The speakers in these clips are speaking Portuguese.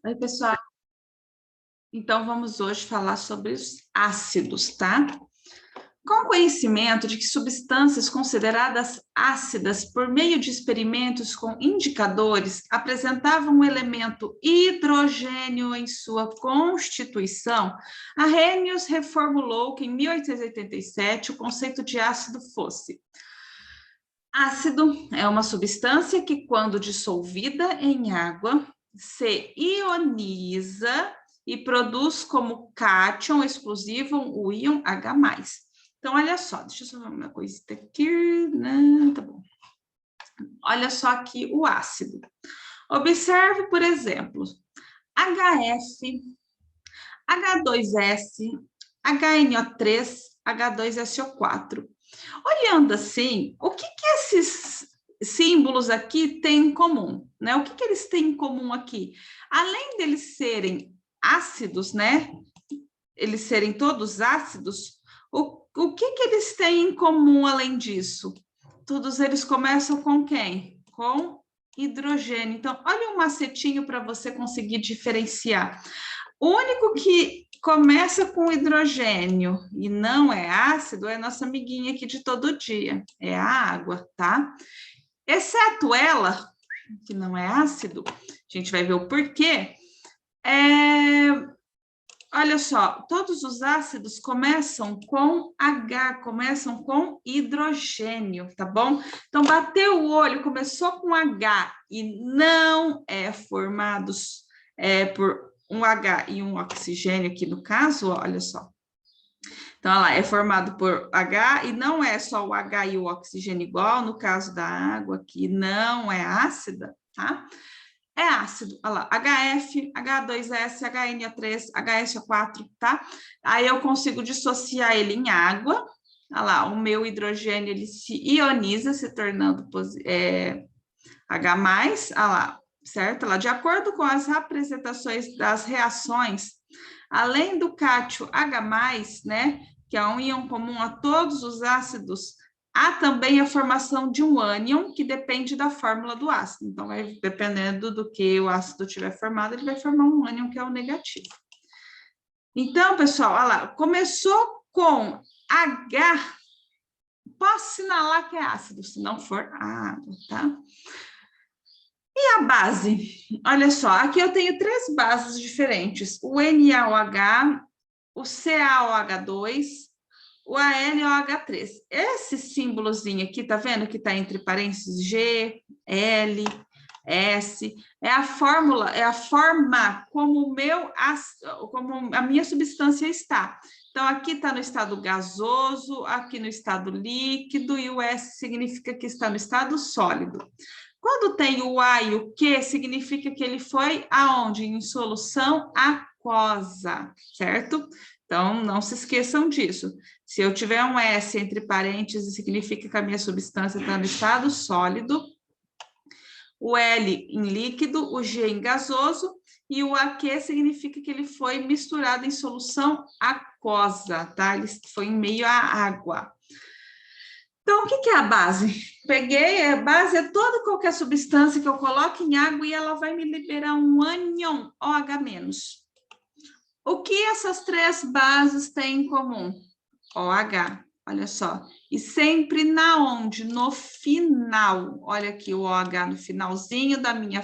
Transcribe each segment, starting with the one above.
Oi, pessoal. Então, vamos hoje falar sobre os ácidos, tá? Com o conhecimento de que substâncias consideradas ácidas por meio de experimentos com indicadores apresentavam um elemento hidrogênio em sua constituição, Arrhenius reformulou que em 1887 o conceito de ácido fosse: ácido é uma substância que, quando dissolvida em água, se ioniza e produz como cátion exclusivo o íon H+. Então, olha só, deixa eu só ver uma coisita aqui, né? Tá bom. Olha só aqui o ácido. Observe, por exemplo, HF, H2S, HNO3, H2SO4. Olhando assim, o que esses símbolos aqui têm em comum, né? O que eles têm em comum aqui? Além deles serem ácidos, né? Eles serem todos ácidos, o que eles têm em comum além disso? Todos eles começam com quem? Com hidrogênio. Então, olha um macetinho para você conseguir diferenciar. O único que começa com hidrogênio e não é ácido é a nossa amiguinha aqui de todo dia, é a água, tá? Exceto ela, que não é ácido, a gente vai ver o porquê. Olha só, todos os ácidos começam com H, começam com hidrogênio, tá bom? Então, bateu o olho, começou com H e não é formado por um H e um oxigênio aqui no caso, olha só. Então, olha lá, é formado por H e não é só o H e o oxigênio igual, no caso da água, que não é ácida, tá? É ácido, olha lá, HF, H2S, HNO3, HSO4, tá? Aí eu consigo dissociar ele em água, olha lá, o meu hidrogênio, ele se ioniza, se tornando H+, olha lá, certo? Olha lá, de acordo com as representações das reações, além do cátion H+, né, que é um íon comum a todos os ácidos, há também a formação de um ânion, que depende da fórmula do ácido. Então, dependendo do que o ácido tiver formado, ele vai formar um ânion, que é o negativo. Então, pessoal, olha lá, começou com H, posso assinalar que é ácido, se não for água, tá? E a base? Olha só, aqui eu tenho 3 bases diferentes, o NaOH, o CaOH2, o AlOH3. Esse símbolozinho aqui, tá vendo que tá entre parênteses G, L, S, é a fórmula, é a forma como como a minha substância está. Então, aqui está no estado gasoso, aqui no estado líquido, e o S significa que está no estado sólido. Quando tem o A e o Q, significa que ele foi aonde? Em solução aquosa, certo? Então, não se esqueçam disso. Se eu tiver um S entre parênteses, significa que a minha substância está no estado sólido, o L em líquido, o G em gasoso, e o AQ significa que ele foi misturado em solução aquosa, tá? Ele foi em meio à água. Então, o que é a base? Peguei, a base é toda qualquer substância que eu coloque em água e ela vai me liberar um ânion OH-. O que essas 3 bases têm em comum? OH, olha só. E sempre na onde? No final. Olha aqui o OH no finalzinho da minha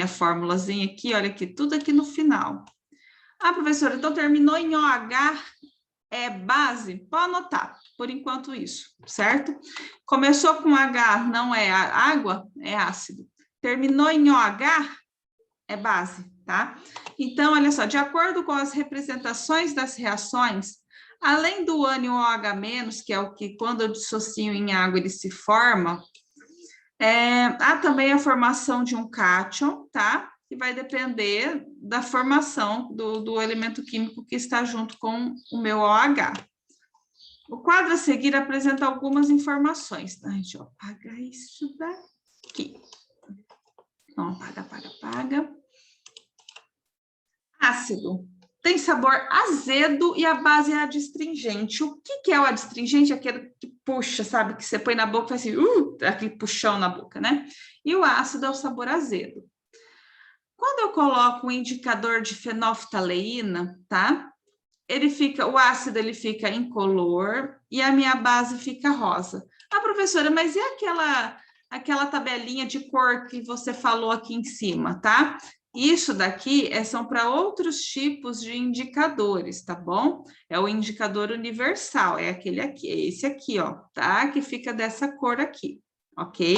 formulazinha aqui, olha aqui, tudo aqui no final. Ah, professora, então terminou em OH, é base? Pode anotar, por enquanto isso, certo? Começou com H, não é água, é ácido. Terminou em OH, é base, tá? Então, olha só, de acordo com as representações das reações, além do ânion OH-, que é o que quando eu dissocio em água ele se forma, há também a formação de um cátion, tá? Que vai depender da formação do elemento químico que está junto com o meu OH. O quadro a seguir apresenta algumas informações. Ai, deixa eu apagar isso daqui. Então, apaga. Ácido. Tem sabor azedo e a base é adstringente. O que é o adstringente? Aquele que puxa, sabe? Que você põe na boca e faz assim, aquele puxão na boca, né? E o ácido é o sabor azedo. Quando eu coloco um indicador de fenolftaleína, tá? O ácido ele fica incolor e a minha base fica rosa. Ah, professora, mas e aquela tabelinha de cor que você falou aqui em cima, tá? Isso daqui são para outros tipos de indicadores, tá bom? É o indicador universal, é aquele aqui, é esse aqui, ó, tá? Que fica dessa cor aqui, ok?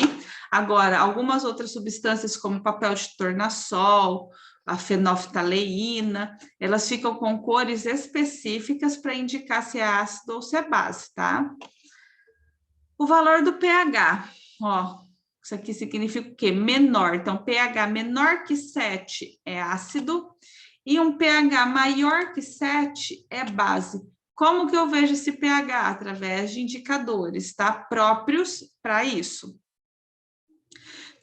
Agora, algumas outras substâncias, como papel de tornassol, a fenolftaleína, elas ficam com cores específicas para indicar se é ácido ou se é base, tá? O valor do pH, ó, isso aqui significa o quê? Menor. Então, pH menor que 7 é ácido e um pH maior que 7 é base. Como que eu vejo esse pH? Através de indicadores, tá? Próprios para isso.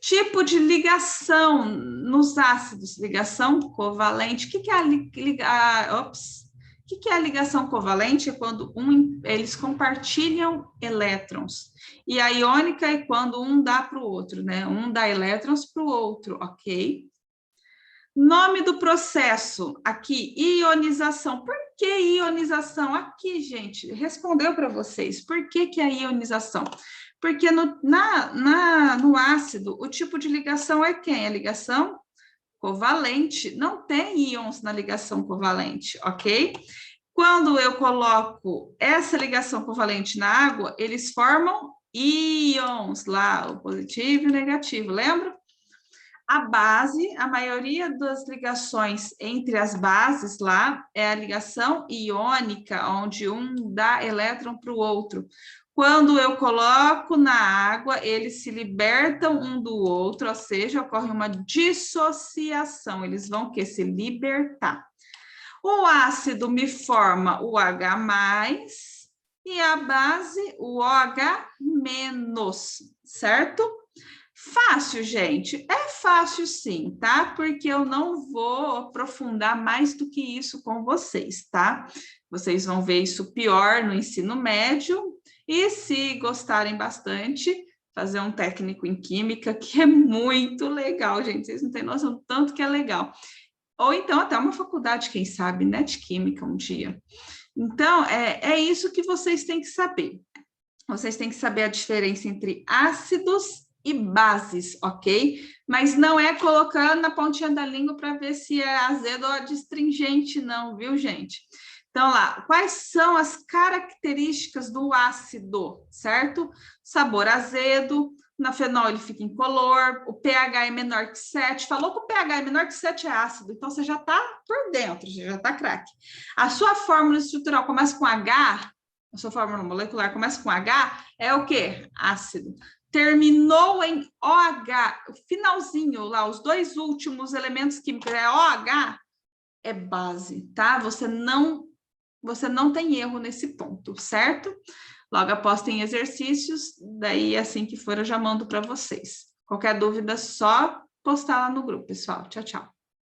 Tipo de ligação nos ácidos, ligação covalente. O que é a ligação covalente? É quando eles compartilham elétrons. E a iônica é quando um dá para o outro, né? Um dá elétrons para o outro, ok? Nome do processo, aqui, ionização. Por que ionização? Aqui, gente, respondeu para vocês. Por que é ionização? Porque no ácido, o tipo de ligação é quem? A ligação covalente. Não tem íons na ligação covalente, ok? Quando eu coloco essa ligação covalente na água, eles formam íons lá, o positivo e o negativo, lembra? A base, a maioria das ligações entre as bases lá é a ligação iônica, onde um dá elétron para o outro. Quando eu coloco na água, eles se libertam um do outro, ou seja, ocorre uma dissociação, eles vão se libertar. O ácido me forma o H+, e a base o OH-, certo? Fácil, gente, é fácil sim, tá? Porque eu não vou aprofundar mais do que isso com vocês, tá? Vocês vão ver isso pior no ensino médio e se gostarem bastante, fazer um técnico em química, que é muito legal, gente, vocês não têm noção do tanto que é legal. Ou então até uma faculdade, quem sabe, né, de química um dia. Então, é isso que vocês têm que saber. Vocês têm que saber a diferença entre ácidos e bases, ok? Mas não é colocando na pontinha da língua para ver se é azedo ou adstringente, não, viu, gente? Então, lá, quais são as características do ácido, certo? Sabor azedo, na fenol ele fica incolor, o pH é menor que 7. Falou que o pH é menor que 7 é ácido, então você já está por dentro, já está craque. A sua fórmula estrutural começa com H, a sua fórmula molecular começa com H, é o quê? Ácido. Terminou em OH, o finalzinho lá, os dois últimos elementos químicos é OH, é base, tá? Você não tem erro nesse ponto, certo? Logo após tem exercícios, daí assim que for eu já mando para vocês. Qualquer dúvida, só postar lá no grupo, pessoal. Tchau, tchau.